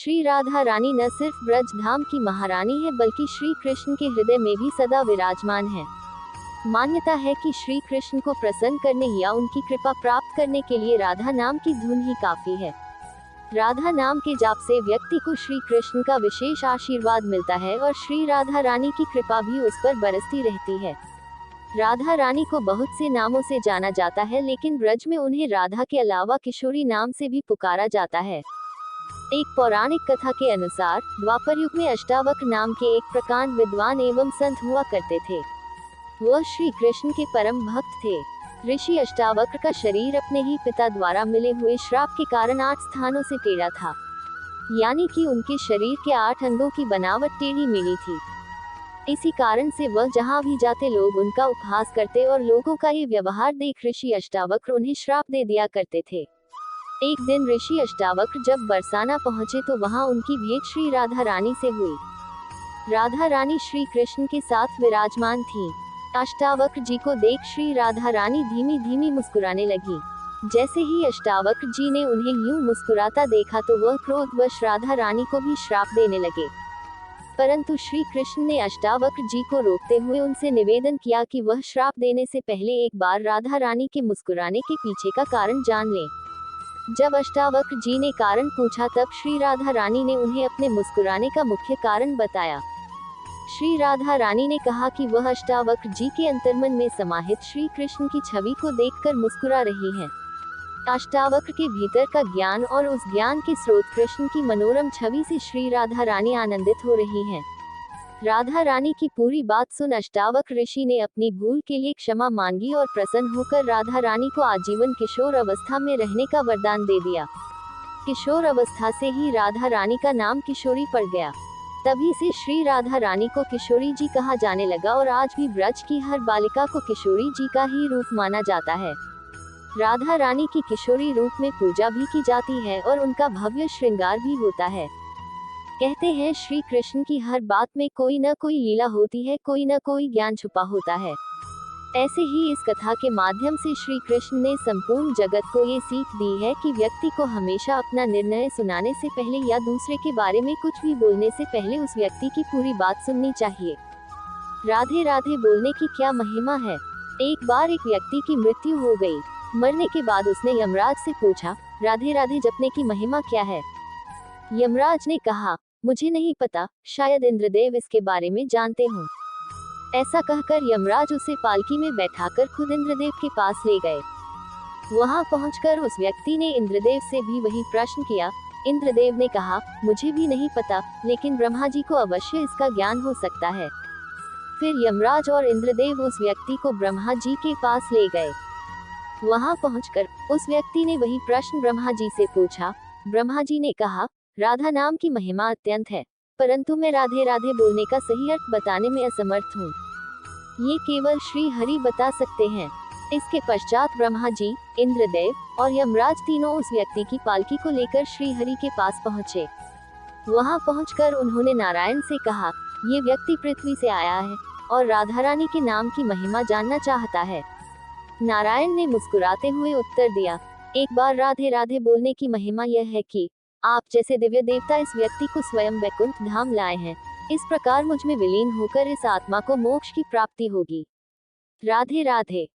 श्री राधा रानी न सिर्फ ब्रज धाम की महारानी है बल्कि श्री कृष्ण के हृदय में भी सदा विराजमान है। मान्यता है कि श्री कृष्ण को प्रसन्न करने या उनकी कृपा प्राप्त करने के लिए राधा नाम की धुन ही काफी है। राधा नाम के जाप से व्यक्ति को श्री कृष्ण का विशेष आशीर्वाद मिलता है और श्री राधा रानी की कृपा भी उस पर बरसती रहती है। राधा रानी को बहुत से नामों से जाना जाता है, लेकिन ब्रज में उन्हें राधा के अलावा किशोरी नाम से भी पुकारा जाता है। एक पौराणिक कथा के अनुसार द्वापर युग में अष्टावक्र नाम के एक प्रकांड विद्वान एवं संत हुआ करते थे। वह श्री कृष्ण के परम भक्त थे। ऋषि अष्टावक्र का शरीर अपने ही पिता द्वारा मिले हुए श्राप के कारण 8 स्थानों से टेढ़ा था, यानी कि उनके शरीर के 8 अंगों की बनावट टेढ़ी मेढ़ी थी। इसी कारण से वह जहाँ भी जाते लोग उनका उपहास करते और लोगों का ये व्यवहार देख ऋषि अष्टावक्र उन्हें श्राप दे दिया करते थे। एक दिन ऋषि अष्टावक्र जब बरसाना पहुंचे तो वहां उनकी भेंट श्री राधा रानी से हुई। राधा रानी श्री कृष्ण के साथ विराजमान थी। अष्टावक्र जी को देख श्री राधा रानी धीमी धीमी मुस्कुराने लगी। जैसे ही अष्टावक्र जी ने उन्हें यूं मुस्कुराता देखा तो वह क्रोधवश राधा रानी को भी श्राप देने लगे, परंतु श्री कृष्ण ने अष्टावक्र जी को रोकते हुए उनसे निवेदन किया कि वह श्राप देने से पहले एक बार राधा रानी के मुस्कुराने के पीछे का कारण जान लें। जब अष्टावक्र जी ने कारण पूछा तब श्री राधा रानी ने उन्हें अपने मुस्कुराने का मुख्य कारण बताया। श्री राधा रानी ने कहा कि वह अष्टावक्र जी के अंतर्मन में समाहित श्री कृष्ण की छवि को देखकर मुस्कुरा रही हैं। अष्टावक्र के भीतर का ज्ञान और उस ज्ञान के स्रोत कृष्ण की मनोरम छवि से श्री राधा रानी आनंदित हो रही हैं। राधा रानी की पूरी बात सुन अष्टावक्र ऋषि ने अपनी भूल के लिए क्षमा मांगी और प्रसन्न होकर राधा रानी को आजीवन किशोर अवस्था में रहने का वरदान दे दिया। किशोर अवस्था से ही राधा रानी का नाम किशोरी पड़ गया। तभी से श्री राधा रानी को किशोरी जी कहा जाने लगा और आज भी ब्रज की हर बालिका को किशोरी जी का ही रूप माना जाता है। राधा रानी की किशोरी रूप में पूजा भी की जाती है और उनका भव्य श्रृंगार भी होता है। कहते हैं श्री कृष्ण की हर बात में कोई न कोई लीला होती है, कोई न कोई ज्ञान छुपा होता है। ऐसे ही इस कथा के माध्यम से श्री कृष्ण ने संपूर्ण जगत को ये सीख दी है कि व्यक्ति को हमेशा अपना निर्णय सुनाने से पहले या दूसरे के बारे में कुछ भी बोलने से पहले उस व्यक्ति की पूरी बात सुननी चाहिए। राधे राधे बोलने की क्या महिमा है। एक बार एक व्यक्ति की मृत्यु हो गई। मरने के बाद उसने यमराज से पूछा, राधे राधे जपने की महिमा क्या है। यमराज ने कहा, मुझे नहीं पता, शायद इंद्रदेव इसके बारे में जानते हों। ऐसा कहकर यमराज उसे पालकी में बैठाकर खुद इंद्रदेव के पास ले गए। वहां पहुंचकर उस व्यक्ति ने इंद्रदेव से भी वही प्रश्न किया। इंद्रदेव ने कहा, मुझे भी नहीं पता, लेकिन ब्रह्मा जी को अवश्य इसका ज्ञान हो सकता है। फिर यमराज और इंद्रदेव उस व्यक्ति को ब्रह्मा जी के पास ले गए। वहां पहुंचकर उस व्यक्ति ने वही प्रश्न ब्रह्मा जी से पूछा। ब्रह्मा जी ने कहा, राधा नाम की महिमा अत्यंत है, परंतु मैं राधे राधे बोलने का सही अर्थ बताने में असमर्थ हूँ। ये केवल श्री हरि बता सकते हैं। इसके पश्चात ब्रह्मा जी, इंद्रदेव और यमराज तीनों उस व्यक्ति की पालकी को लेकर श्री हरि के पास पहुँचे। वहां पहुंचकर उन्होंने नारायण से कहा, ये व्यक्ति पृथ्वी से आया है और राधा रानी के नाम की महिमा जानना चाहता है। नारायण ने मुस्कुराते हुए उत्तर दिया, एक बार राधे राधे बोलने की महिमा यह है कि आप जैसे दिव्य देवता इस व्यक्ति को स्वयं वैकुंठ धाम लाए हैं। इस प्रकार मुझ में विलीन होकर इस आत्मा को मोक्ष की प्राप्ति होगी। राधे राधे।